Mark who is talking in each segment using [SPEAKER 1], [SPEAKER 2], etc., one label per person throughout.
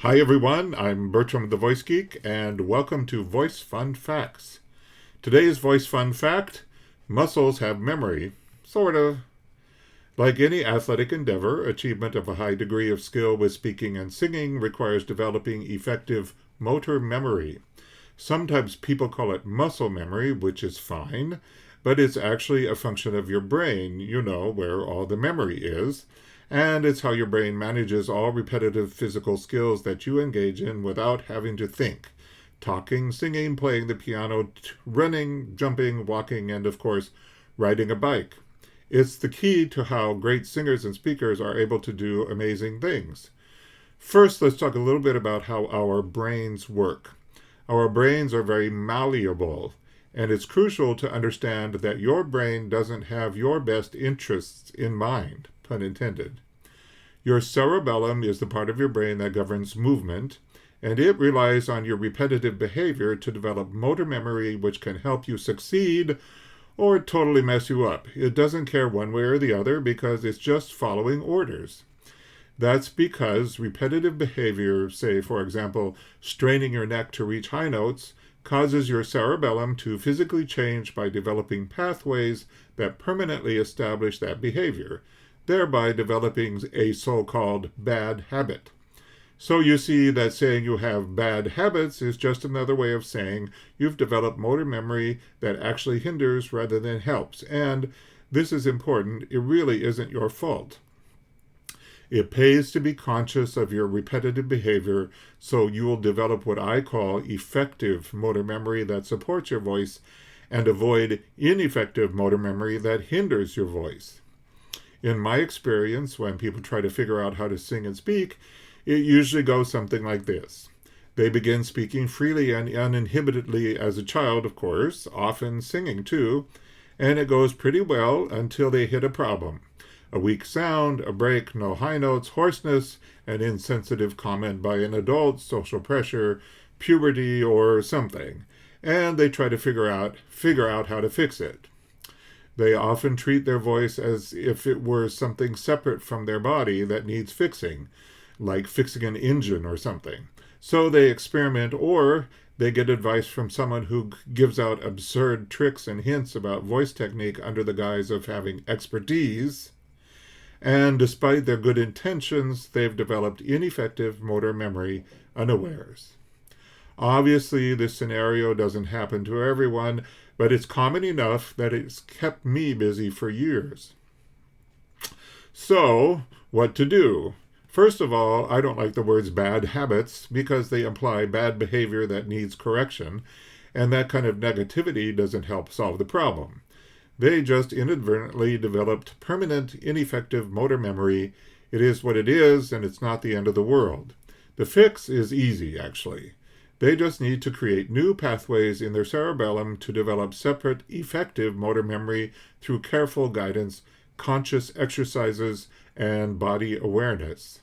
[SPEAKER 1] Hi everyone, I'm Bertram the Voice Geek, and welcome to Voice Fun Facts. Today's Voice Fun Fact: muscles have memory. Sort of. Like any athletic endeavor, achievement of a high degree of skill with speaking and singing requires developing effective motor memory. Sometimes people call it muscle memory, which is fine, but it's actually a function of your brain, where all the memory is, and it's how your brain manages all repetitive physical skills that you engage in without having to think. Talking, singing, playing the piano, running, jumping, walking, and of course, riding a bike. It's the key to how great singers and speakers are able to do amazing things. First, let's talk a little bit about how our brains work. Our brains are very malleable, and it's crucial to understand that your brain doesn't have your best interests in mind, pun intended. Your cerebellum is the part of your brain that governs movement, and it relies on your repetitive behavior to develop motor memory, which can help you succeed or totally mess you up. It doesn't care one way or the other because it's just following orders. That's because repetitive behavior, say, for example, straining your neck to reach high notes, causes your cerebellum to physically change by developing pathways that permanently establish that behavior, thereby developing a so-called bad habit. So you see that saying you have bad habits is just another way of saying you've developed motor memory that actually hinders rather than helps. And this is important, it really isn't your fault. It pays to be conscious of your repetitive behavior so you will develop what I call effective motor memory that supports your voice and avoid ineffective motor memory that hinders your voice. In my experience, when people try to figure out how to sing and speak, it usually goes something like this. They begin speaking freely and uninhibitedly as a child, of course, often singing too, and it goes pretty well until they hit a problem. A weak sound, a break, no high notes, hoarseness, an insensitive comment by an adult, social pressure, puberty, or something. And they try to figure out how to fix it. They often treat their voice as if it were something separate from their body that needs fixing, like fixing an engine or something. So they experiment, or they get advice from someone who gives out absurd tricks and hints about voice technique under the guise of having expertise. And despite their good intentions, they've developed ineffective motor memory unawares. Obviously, this scenario doesn't happen to everyone, but it's common enough that it's kept me busy for years. So, what to do? First of all, I don't like the words bad habits because they imply bad behavior that needs correction, and that kind of negativity doesn't help solve the problem. They just inadvertently developed permanent, ineffective motor memory. It is what it is, and it's not the end of the world. The fix is easy, actually. They just need to create new pathways in their cerebellum to develop separate, effective motor memory through careful guidance, conscious exercises, and body awareness.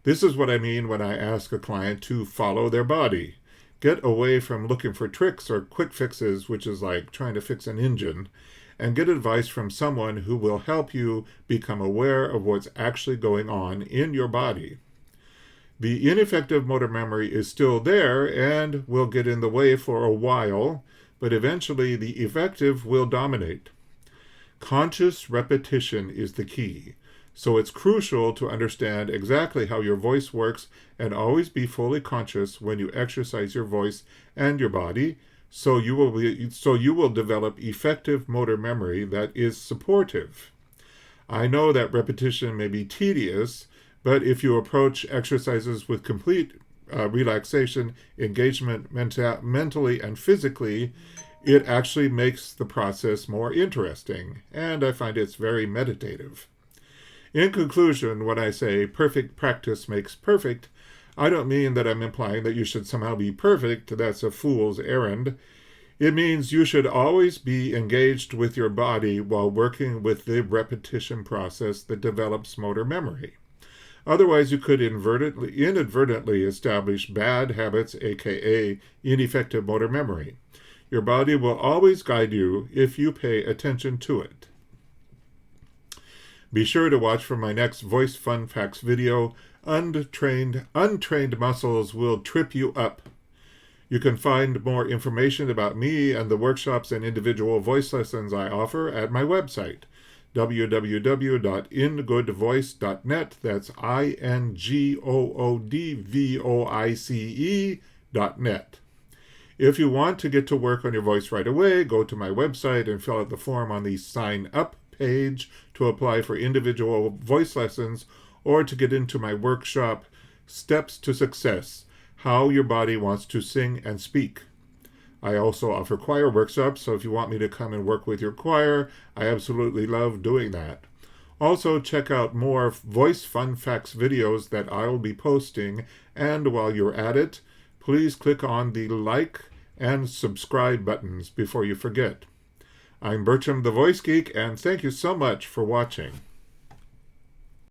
[SPEAKER 1] This is what I mean when I ask a client to follow their body. Get away from looking for tricks or quick fixes, which is like trying to fix an engine, and get advice from someone who will help you become aware of what's actually going on in your body. The ineffective motor memory is still there and will get in the way for a while, but eventually the effective will dominate. Conscious repetition is the key, so it's crucial to understand exactly how your voice works and always be fully conscious when you exercise your voice and your body, so you will develop effective motor memory that is supportive. I know that repetition may be tedious, but if you approach exercises with complete relaxation, engagement mentally and physically, it actually makes the process more interesting, and I find it's very meditative. In conclusion, when I say perfect practice makes perfect, I don't mean that I'm implying that you should somehow be perfect. That's a fool's errand. It means you should always be engaged with your body while working with the repetition process that develops motor memory. Otherwise, you could inadvertently establish bad habits, aka ineffective motor memory. Your body will always guide you if you pay attention to it. Be sure to watch for my next Voice Fun Facts video. Untrained muscles will trip you up. You can find more information about me and the workshops and individual voice lessons I offer at my website, www.ingoodvoice.net. That's INGOODVOICE.net. If you want to get to work on your voice right away, go to my website and fill out the form on the Sign Up page to apply for individual voice lessons or to get into my workshop, Steps to Success: How Your Body Wants to Sing and Speak. I also offer choir workshops, so if you want me to come and work with your choir, I absolutely love doing that. Also, check out more Voice Fun Facts videos that I'll be posting, and while you're at it, please click on the like and subscribe buttons before you forget. I'm Bertram the Voice Geek, and thank you so much for watching.